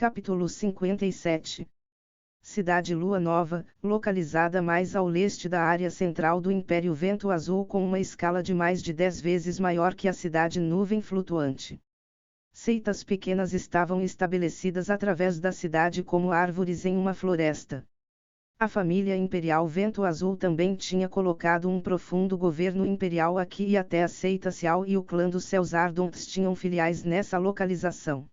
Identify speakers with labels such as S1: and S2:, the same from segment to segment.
S1: Capítulo 57. Cidade Lua Nova, localizada mais ao leste da área central do Império Vento Azul com uma escala de mais de 10 vezes maior que a cidade Nuvem Flutuante. Seitas pequenas estavam estabelecidas através da cidade como árvores em uma floresta. A família imperial Vento Azul também tinha colocado um profundo governo imperial aqui e até a seita Cial e o clã dos Céus Ardentes tinham filiais nessa localização.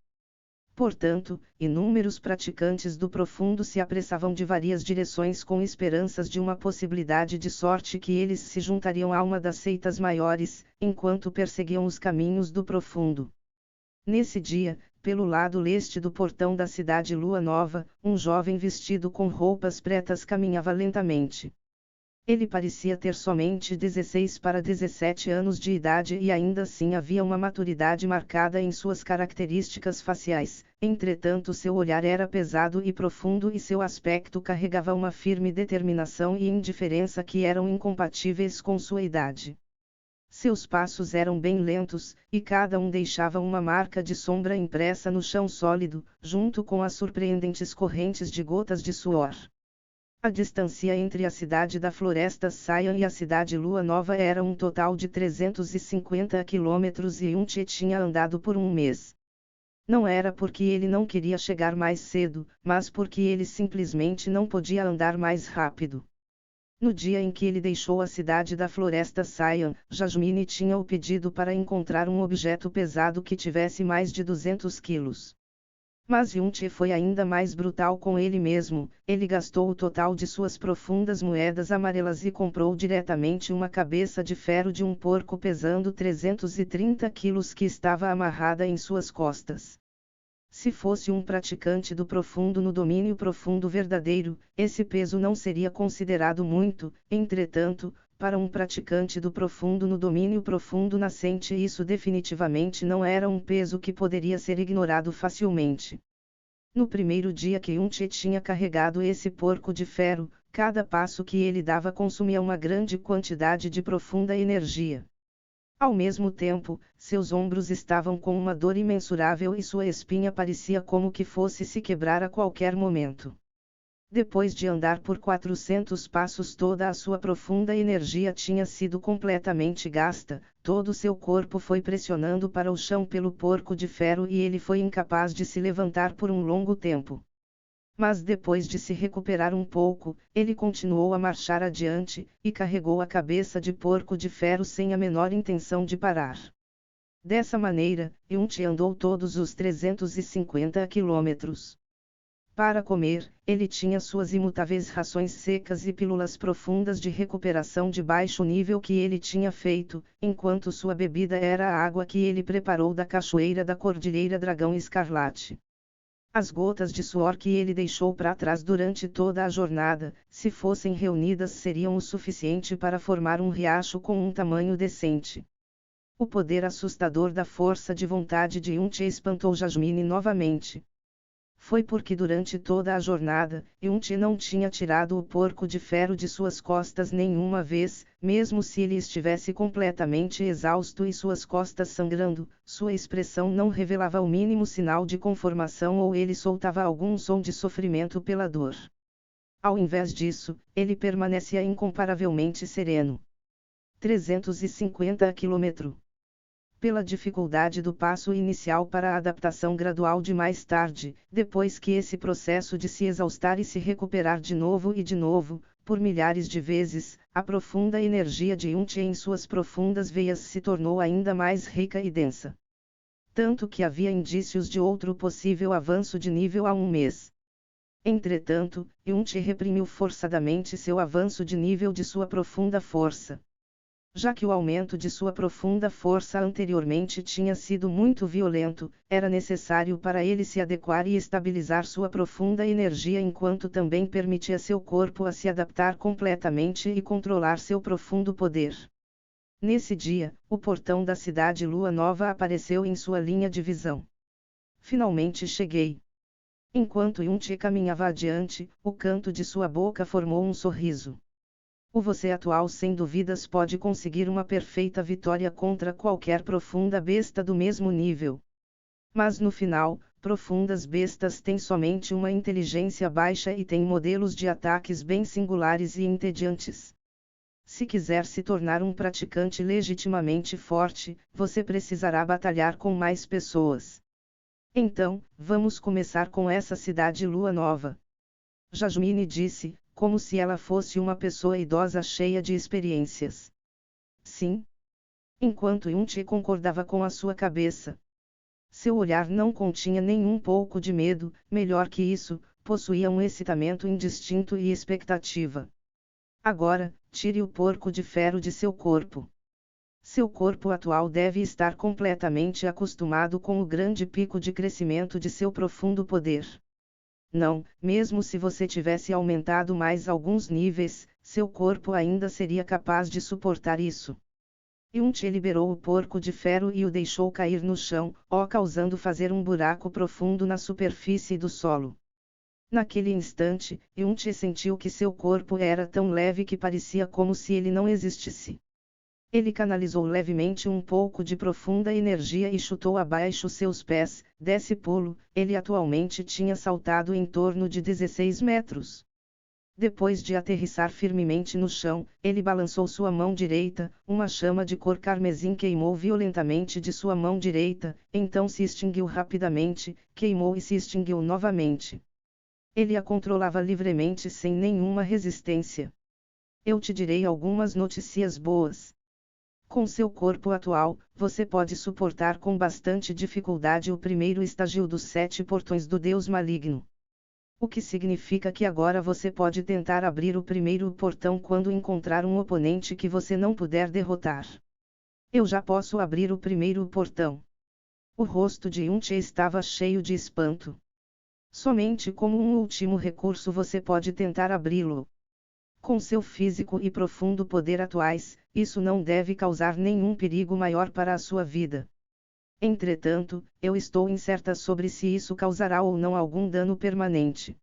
S1: Portanto, inúmeros praticantes do profundo se apressavam de várias direções com esperanças de uma possibilidade de sorte que eles se juntariam a uma das seitas maiores, enquanto perseguiam os caminhos do profundo. Nesse dia, pelo lado leste do portão da cidade Lua Nova, um jovem vestido com roupas pretas caminhava lentamente. Ele parecia ter somente 16 para 17 anos de idade e ainda assim havia uma maturidade marcada em suas características faciais, entretanto seu olhar era pesado e profundo e seu aspecto carregava uma firme determinação e indiferença que eram incompatíveis com sua idade. Seus passos eram bem lentos, e cada um deixava uma marca de sombra impressa no chão sólido, junto com as surpreendentes correntes de gotas de suor. A distância entre a cidade da Floresta Saiyan e a cidade Lua Nova era um total de 350 quilômetros e Yun-Che tinha andado por um mês. Não era porque ele não queria chegar mais cedo, mas porque ele simplesmente não podia andar mais rápido. No dia em que ele deixou a cidade da Floresta Saiyan, Jasmine tinha o pedido para encontrar um objeto pesado que tivesse mais de 200 quilos. Mas Yun-Che foi ainda mais brutal com ele mesmo, ele gastou o total de suas profundas moedas amarelas e comprou diretamente uma cabeça de ferro de um porco pesando 330 quilos que estava amarrada em suas costas. Se fosse um praticante do profundo no domínio profundo verdadeiro, esse peso não seria considerado muito, entretanto, para um praticante do profundo no domínio profundo nascente isso definitivamente não era um peso que poderia ser ignorado facilmente. No primeiro dia que Yun-Che tinha carregado esse porco de ferro, cada passo que ele dava consumia uma grande quantidade de profunda energia. Ao mesmo tempo, seus ombros estavam com uma dor imensurável e sua espinha parecia como que fosse se quebrar a qualquer momento. Depois de andar por 400 passos toda a sua profunda energia tinha sido completamente gasta, todo seu corpo foi pressionando para o chão pelo porco de ferro e ele foi incapaz de se levantar por um longo tempo. Mas depois de se recuperar um pouco, ele continuou a marchar adiante, e carregou a cabeça de porco de ferro sem a menor intenção de parar. Dessa maneira, Yun-Che andou todos os 350 quilômetros. Para comer, ele tinha suas imutáveis rações secas e pílulas profundas de recuperação de baixo nível que ele tinha feito, enquanto sua bebida era a água que ele preparou da cachoeira da Cordilheira Dragão Escarlate. As gotas de suor que ele deixou para trás durante toda a jornada, se fossem reunidas seriam o suficiente para formar um riacho com um tamanho decente. O poder assustador da força de vontade de Yun-Che espantou Jasmine novamente. Foi porque durante toda a jornada, Yun-Che não tinha tirado o porco de ferro de suas costas nenhuma vez, mesmo se ele estivesse completamente exausto e suas costas sangrando, sua expressão não revelava o mínimo sinal de conformação ou ele soltava algum som de sofrimento pela dor. Ao invés disso, ele permanecia incomparavelmente sereno. 350 km. Pela dificuldade do passo inicial para a adaptação gradual de mais tarde, depois que esse processo de se exaustar e se recuperar de novo e de novo, por milhares de vezes, a profunda energia de Yun-Che em suas profundas veias se tornou ainda mais rica e densa. Tanto que havia indícios de outro possível avanço de nível há um mês. Entretanto, Yun-Che reprimiu forçadamente seu avanço de nível de sua profunda força. Já que o aumento de sua profunda força anteriormente tinha sido muito violento, era necessário para ele se adequar e estabilizar sua profunda energia enquanto também permitia seu corpo a se adaptar completamente e controlar seu profundo poder. Nesse dia, o portão da cidade Lua Nova apareceu em sua linha de visão. Finalmente cheguei. Enquanto Yun-Che caminhava adiante, o canto de sua boca formou um sorriso. O você atual sem dúvidas pode conseguir uma perfeita vitória contra qualquer profunda besta do mesmo nível. Mas no final, profundas bestas têm somente uma inteligência baixa e têm modelos de ataques bem singulares e entediantes. Se quiser se tornar um praticante legitimamente forte, você precisará batalhar com mais pessoas. Então, vamos começar com essa cidade lua nova. Jasmine disse, como se ela fosse uma pessoa idosa cheia de experiências. Sim. Enquanto Yunchi concordava com a sua cabeça. Seu olhar não continha nem um pouco de medo, melhor que isso, possuía um excitamento indistinto e expectativa. Agora, tire o porco de ferro de seu corpo. Seu corpo atual deve estar completamente acostumado com o grande pico de crescimento de seu profundo poder. Não, mesmo se você tivesse aumentado mais alguns níveis, seu corpo ainda seria capaz de suportar isso. Yunchi liberou o porco de ferro e o deixou cair no chão, causando fazer um buraco profundo na superfície do solo. Naquele instante, Yunchi sentiu que seu corpo era tão leve que parecia como se ele não existisse. Ele canalizou levemente um pouco de profunda energia e chutou abaixo seus pés, desse pulo, ele atualmente tinha saltado em torno de 16 metros. Depois de aterrissar firmemente no chão, ele balançou sua mão direita, uma chama de cor carmesim queimou violentamente de sua mão direita, então se extinguiu rapidamente, queimou e se extinguiu novamente. Ele a controlava livremente sem nenhuma resistência. Eu te direi algumas notícias boas. Com seu corpo atual, você pode suportar com bastante dificuldade o primeiro estágio dos 7 portões do Deus Maligno. O que significa que agora você pode tentar abrir o primeiro portão quando encontrar um oponente que você não puder derrotar. Eu já posso abrir o primeiro portão. O rosto de Yunchi estava cheio de espanto. Somente como um último recurso você pode tentar abri-lo. Com seu físico e profundo poder atuais, isso não deve causar nenhum perigo maior para a sua vida. Entretanto, eu estou incerta sobre se isso causará ou não algum dano permanente.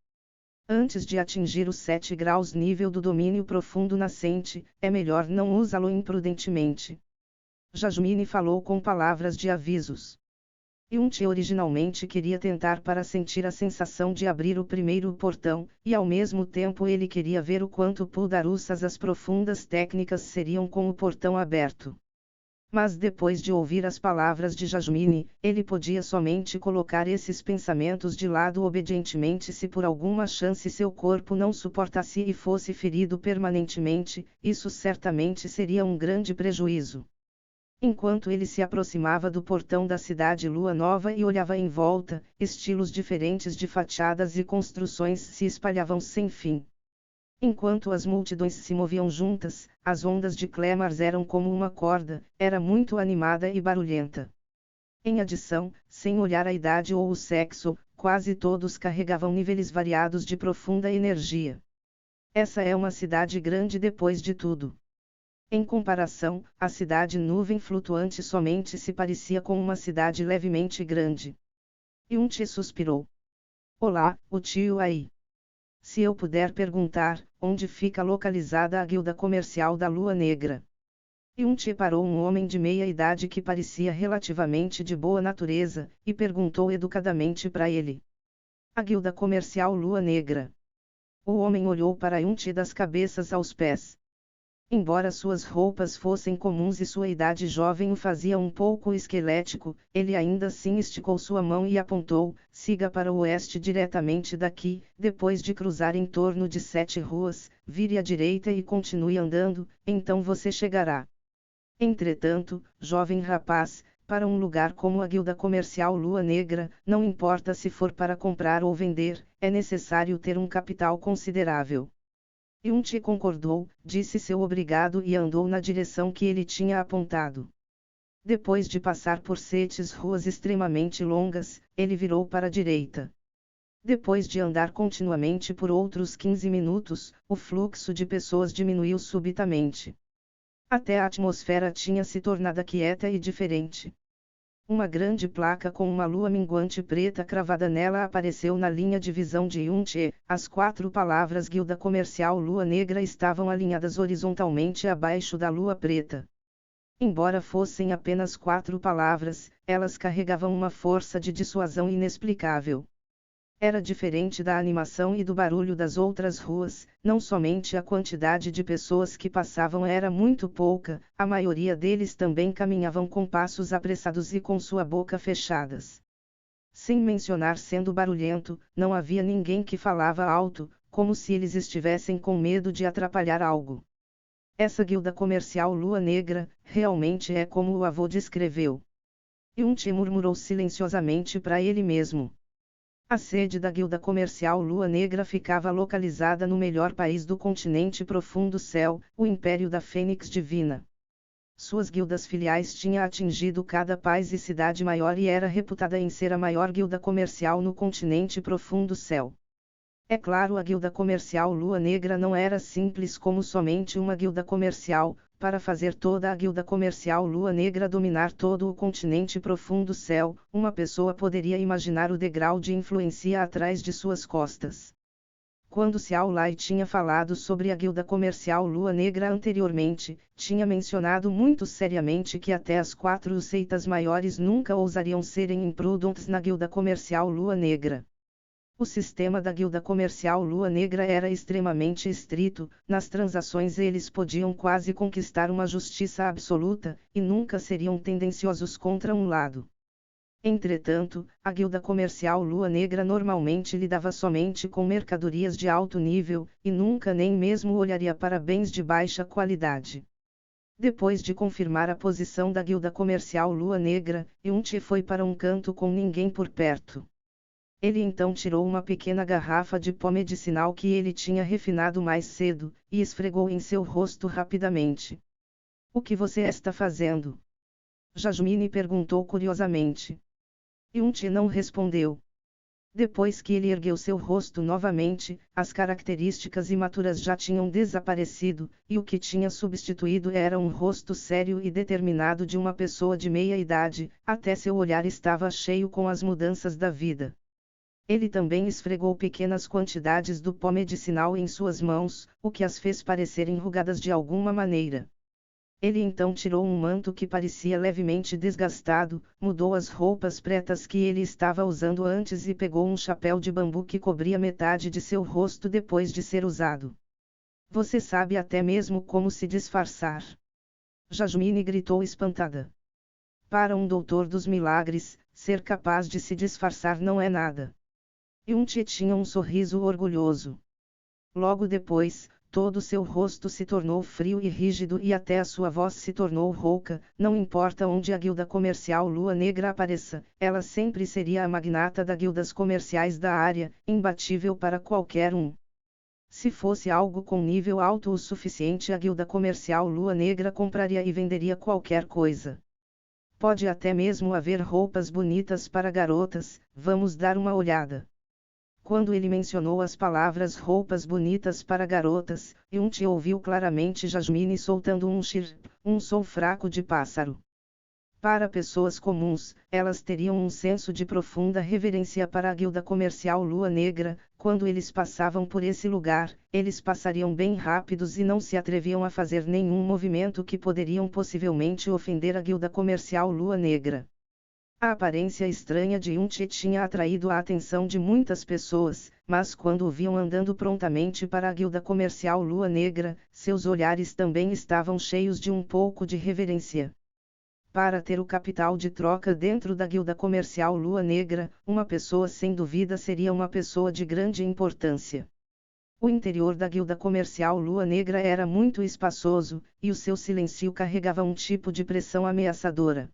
S1: Antes de atingir os 7 graus nível do domínio profundo nascente, é melhor não usá-lo imprudentemente. Jasmine falou com palavras de avisos. Yunchi originalmente queria tentar para sentir a sensação de abrir o primeiro portão, e ao mesmo tempo ele queria ver o quanto poderosas as profundas técnicas seriam com o portão aberto. Mas depois de ouvir as palavras de Jasmine, ele podia somente colocar esses pensamentos de lado obedientemente se por alguma chance seu corpo não suportasse e fosse ferido permanentemente, isso certamente seria um grande prejuízo. Enquanto ele se aproximava do portão da cidade Lua Nova e olhava em volta, estilos diferentes de fachadas e construções se espalhavam sem fim. Enquanto as multidões se moviam juntas, as ondas de clamores eram como uma corda, era muito animada e barulhenta. Em adição, sem olhar a idade ou o sexo, quase todos carregavam níveis variados de profunda energia. Essa é uma cidade grande depois de tudo. Em comparação, a cidade nuvem flutuante somente se parecia com uma cidade levemente grande. Yunchi suspirou. Olá, o tio aí. Se eu puder perguntar, onde fica localizada a guilda comercial da Lua Negra? Yunchi parou um homem de meia idade que parecia relativamente de boa natureza, e perguntou educadamente para ele. A guilda comercial Lua Negra. O homem olhou para Yunchi das cabeças aos pés. Embora suas roupas fossem comuns e sua idade jovem o fazia um pouco esquelético, ele ainda assim esticou sua mão e apontou: siga para o oeste diretamente daqui, depois de cruzar em torno de 7 ruas, vire à direita e continue andando, então você chegará. Entretanto, jovem rapaz, para um lugar como a guilda comercial Lua Negra, não importa se for para comprar ou vender, é necessário ter um capital considerável. Yunchi concordou, disse seu obrigado e andou na direção que ele tinha apontado. Depois de passar por 7 ruas extremamente longas, ele virou para a direita. Depois de andar continuamente por outros 15 minutos, o fluxo de pessoas diminuiu subitamente. Até a atmosfera tinha se tornado quieta e diferente. Uma grande placa com uma lua minguante preta cravada nela apareceu na linha de visão de Yunchi. As 4 palavras Guilda Comercial Lua Negra estavam alinhadas horizontalmente abaixo da lua preta. Embora fossem apenas 4 palavras, elas carregavam uma força de dissuasão inexplicável. Era diferente da animação e do barulho das outras ruas, não somente a quantidade de pessoas que passavam era muito pouca, a maioria deles também caminhavam com passos apressados e com sua boca fechadas. Sem mencionar sendo barulhento, não havia ninguém que falava alto, como se eles estivessem com medo de atrapalhar algo. Essa guilda comercial Lua Negra, realmente é como o avô descreveu. Yun-Che murmurou silenciosamente para ele mesmo. A sede da guilda comercial Lua Negra ficava localizada no melhor país do continente Profundo Céu, o Império da Fênix Divina. Suas guildas filiais tinham atingido cada país e cidade maior e era reputada em ser a maior guilda comercial no continente Profundo Céu. É claro, a guilda comercial Lua Negra não era simples como somente uma guilda comercial. Para fazer toda a guilda comercial Lua Negra dominar todo o continente Profundo Céu, uma pessoa poderia imaginar o degrau de influência atrás de suas costas. Quando Xiao Lai tinha falado sobre a guilda comercial Lua Negra anteriormente, tinha mencionado muito seriamente que até as 4 seitas maiores nunca ousariam serem imprudentes na guilda comercial Lua Negra. O sistema da guilda comercial Lua Negra era extremamente estrito, nas transações eles podiam quase conquistar uma justiça absoluta, e nunca seriam tendenciosos contra um lado. Entretanto, a guilda comercial Lua Negra normalmente lidava somente com mercadorias de alto nível, e nunca nem mesmo olharia para bens de baixa qualidade. Depois de confirmar a posição da guilda comercial Lua Negra, Yun-Che foi para um canto com ninguém por perto. Ele então tirou uma pequena garrafa de pó medicinal que ele tinha refinado mais cedo, e esfregou em seu rosto rapidamente. O que você está fazendo? Jasmine perguntou curiosamente. Yun-Che não respondeu. Depois que ele ergueu seu rosto novamente, as características imaturas já tinham desaparecido, e o que tinha substituído era um rosto sério e determinado de uma pessoa de meia idade, até seu olhar estava cheio com as mudanças da vida. Ele também esfregou pequenas quantidades do pó medicinal em suas mãos, o que as fez parecer enrugadas de alguma maneira. Ele então tirou um manto que parecia levemente desgastado, mudou as roupas pretas que ele estava usando antes e pegou um chapéu de bambu que cobria metade de seu rosto depois de ser usado. Você sabe até mesmo como se disfarçar. Jasmine gritou espantada. Para um doutor dos milagres, ser capaz de se disfarçar não é nada. Yun-Che tinha um sorriso orgulhoso. Logo depois, todo seu rosto se tornou frio e rígido e até a sua voz se tornou rouca. Não importa onde a guilda comercial Lua Negra apareça, ela sempre seria a magnata das guildas comerciais da área, imbatível para qualquer um. Se fosse algo com nível alto o suficiente, a guilda comercial Lua Negra compraria e venderia qualquer coisa. Pode até mesmo haver roupas bonitas para garotas, vamos dar uma olhada. Quando ele mencionou as palavras roupas bonitas para garotas, Yun-Che ouviu claramente Jasmine soltando um chirp, um som fraco de pássaro. Para pessoas comuns, elas teriam um senso de profunda reverência para a guilda comercial Lua Negra. Quando eles passavam por esse lugar, eles passariam bem rápidos e não se atreviam a fazer nenhum movimento que poderiam possivelmente ofender a guilda comercial Lua Negra. A aparência estranha de Yun-Che tinha atraído a atenção de muitas pessoas, mas quando o viam andando prontamente para a guilda comercial Lua Negra, seus olhares também estavam cheios de um pouco de reverência. Para ter o capital de troca dentro da guilda comercial Lua Negra, uma pessoa sem dúvida seria uma pessoa de grande importância. O interior da guilda comercial Lua Negra era muito espaçoso, e o seu silêncio carregava um tipo de pressão ameaçadora.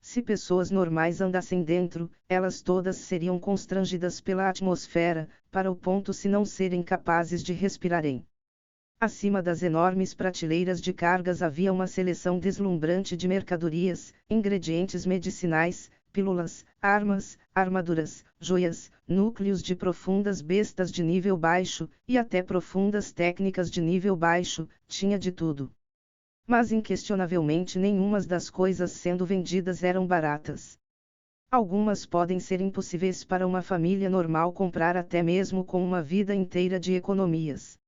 S1: Se pessoas normais andassem dentro, elas todas seriam constrangidas pela atmosfera, para o ponto se não serem capazes de respirarem. Acima das enormes prateleiras de cargas havia uma seleção deslumbrante de mercadorias, ingredientes medicinais, pílulas, armas, armaduras, joias, núcleos de profundas bestas de nível baixo, e até profundas técnicas de nível baixo, tinha de tudo. Mas inquestionavelmente nenhuma das coisas sendo vendidas eram baratas. Algumas podem ser impossíveis para uma família normal comprar até mesmo com uma vida inteira de economias.